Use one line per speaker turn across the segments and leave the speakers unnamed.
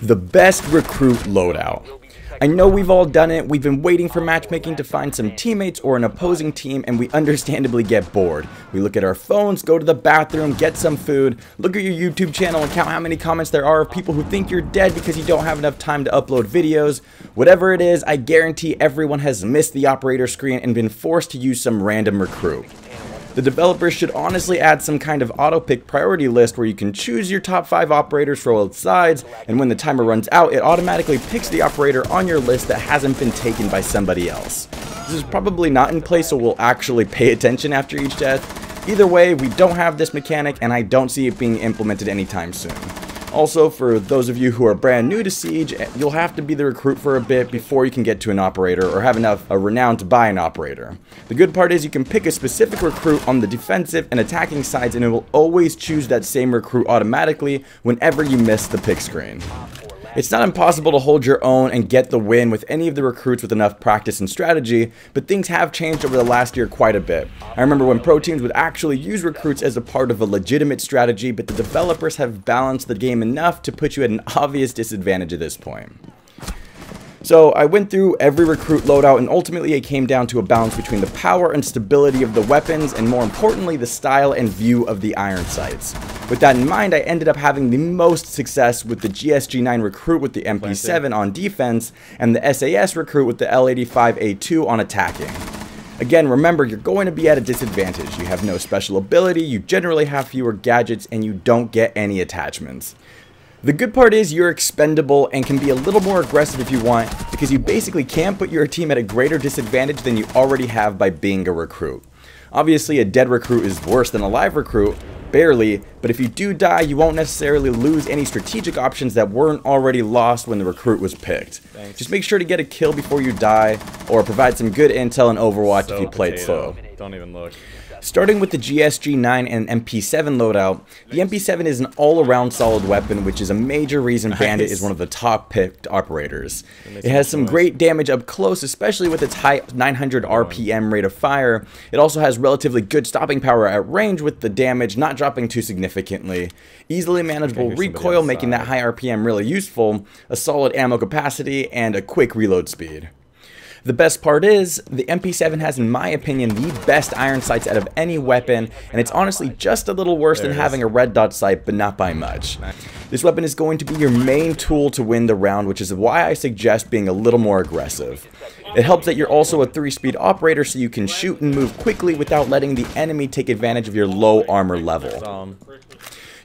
The best recruit loadout. I know we've all done it. We've been waiting for matchmaking to find some teammates or an opposing team, and we understandably get bored. We look at our phones, go to the bathroom, get some food, look at your YouTube channel and count how many comments there are of people who think you're dead because you don't have enough time to upload videos. Whatever it is, I guarantee everyone has missed the operator screen and been forced to use some random recruit. The developers should honestly add some kind of auto-pick priority list where you can choose your top 5 operators for both sides, and when the timer runs out, it automatically picks the operator on your list that hasn't been taken by somebody else. This is probably not in place, so we'll actually pay attention after each death. Either way, we don't have this mechanic, and I don't see it being implemented anytime soon. Also, for those of you who are brand new to Siege, you'll have to be the recruit for a bit before you can get to an operator or have enough renown to buy an operator. The good part is you can pick a specific recruit on the defensive and attacking sides, and it will always choose that same recruit automatically whenever you miss the pick screen. It's not impossible to hold your own and get the win with any of the recruits with enough practice and strategy, but things have changed over the last year quite a bit. I remember when pro teams would actually use recruits as a part of a legitimate strategy, but the developers have balanced the game enough to put you at an obvious disadvantage at this point. So I went through every recruit loadout, and ultimately it came down to a balance between the power and stability of the weapons, and more importantly the style and view of the iron sights. With that in mind, I ended up having the most success with the GSG-9 recruit with the Mp7 on defense, and the SAS recruit with the L85A2 on attacking. Again, remember, you're going to be at a disadvantage. You have no special ability, you generally have fewer gadgets, and you don't get any attachments. The good part is you're expendable and can be a little more aggressive if you want, because you basically can put your team at a greater disadvantage than you already have by being a recruit. Obviously, a dead recruit is worse than a live recruit, barely, but if you do die, you won't necessarily lose any strategic options that weren't already lost when the recruit was picked. Thanks. Just make sure to get a kill before you die, or provide some good intel in Overwatch if you played slow.
Don't even look.
Starting with the GSG-9 and Mp7 loadout, the Mp7 is an all-around solid weapon, which is a major reason Bandit is one of the top picked operators. It has some great damage up close, especially with its high 900 RPM rate of fire. It also has relatively good stopping power at range, with the damage not dropping too significantly. Easily manageable recoil, making that high RPM really useful, a solid ammo capacity, and a quick reload speed. The best part is, the Mp7 has, in my opinion, the best iron sights out of any weapon, and it's honestly just a little worse than having a red dot sight, but not by much. This weapon is going to be your main tool to win the round, which is why I suggest being a little more aggressive. It helps that you're also a 3-speed operator, so you can shoot and move quickly without letting the enemy take advantage of your low armor level.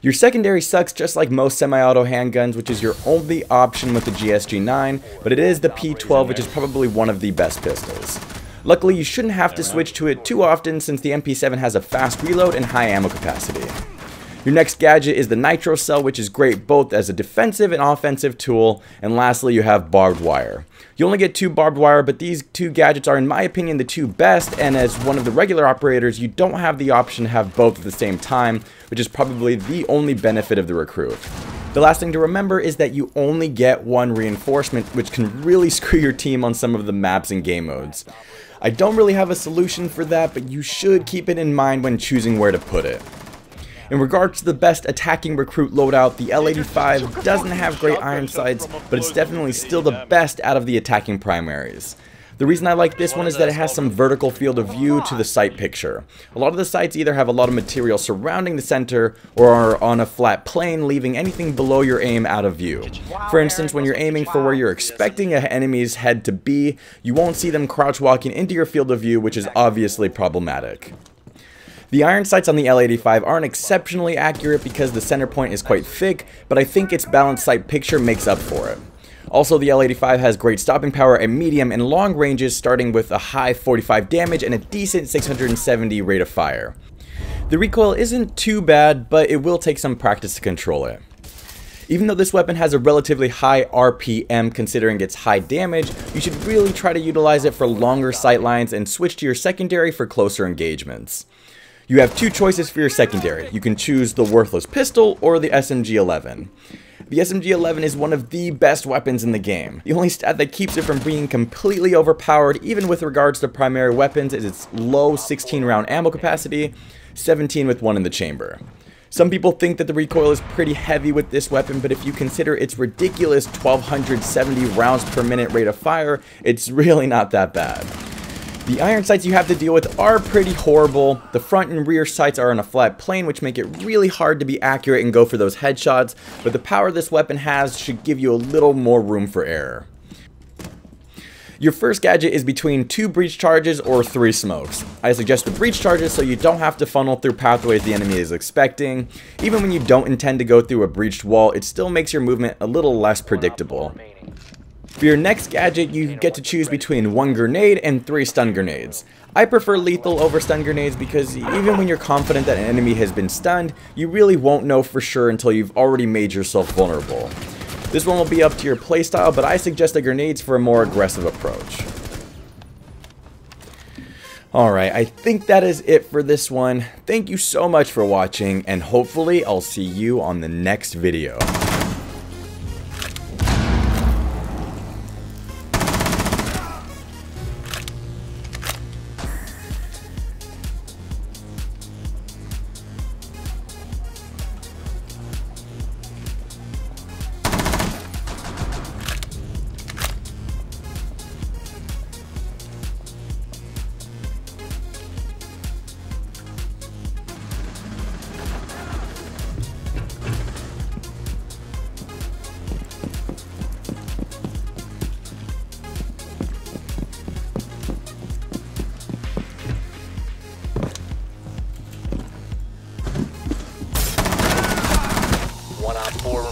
Your secondary sucks just like most semi-auto handguns, which is your only option with the GSG-9, but it is the P12, which is probably one of the best pistols. Luckily, you shouldn't have to switch to it too often since the Mp7 has a fast reload and high ammo capacity. Your next gadget is the Nitro Cell, which is great both as a defensive and offensive tool, and lastly you have barbed wire. You only get 2 barbed wire, but these 2 gadgets are in my opinion the 2 best, and as one of the regular operators you don't have the option to have both at the same time, which is probably the only benefit of the recruit. The last thing to remember is that you only get 1 reinforcement, which can really screw your team on some of the maps and game modes. I don't really have a solution for that, but you should keep it in mind when choosing where to put it. In regards to the best attacking recruit loadout, the L85 doesn't have great iron sights, but it's definitely still the best out of the attacking primaries. The reason I like this one is that it has some vertical field of view to the sight picture. A lot of the sights either have a lot of material surrounding the center or are on a flat plane, leaving anything below your aim out of view. For instance, when you're aiming for where you're expecting an enemy's head to be, you won't see them crouch walking into your field of view, which is obviously problematic. The iron sights on the L85 aren't exceptionally accurate because the center point is quite thick, but I think its balanced sight picture makes up for it. Also, the L85 has great stopping power at medium and long ranges, starting with a high 45 damage and a decent 670 rate of fire. The recoil isn't too bad, but it will take some practice to control it. Even though this weapon has a relatively high RPM considering its high damage, you should really try to utilize it for longer sight lines and switch to your secondary for closer engagements. You have 2 choices for your secondary. You can choose the worthless pistol or the SMG-11. The SMG-11 is one of the best weapons in the game. The only stat that keeps it from being completely overpowered, even with regards to primary weapons, is its low 16 round ammo capacity, 17 with 1 in the chamber. Some people think that the recoil is pretty heavy with this weapon, but if you consider its ridiculous 1270 rounds per minute rate of fire, it's really not that bad. The iron sights you have to deal with are pretty horrible. The front and rear sights are on a flat plane, which make it really hard to be accurate and go for those headshots, but the power this weapon has should give you a little more room for error. Your first gadget is between 2 breach charges or 3 smokes. I suggest the breach charges so you don't have to funnel through pathways the enemy is expecting. Even when you don't intend to go through a breached wall, it still makes your movement a little less predictable. For your next gadget, you get to choose between 1 grenade and 3 stun grenades. I prefer lethal over stun grenades because even when you're confident that an enemy has been stunned, you really won't know for sure until you've already made yourself vulnerable. This one will be up to your playstyle, but I suggest the grenades for a more aggressive approach. Alright, I think that is it for this one. Thank you so much for watching, and hopefully I'll see you on the next video.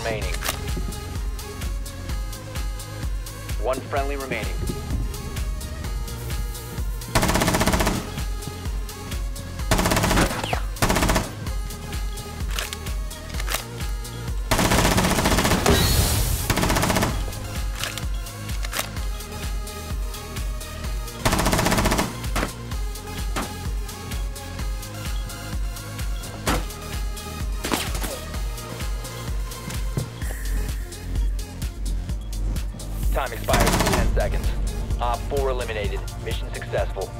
Remaining. 1 friendly remaining. Time expires in 10 seconds. Op 4 eliminated. Mission successful.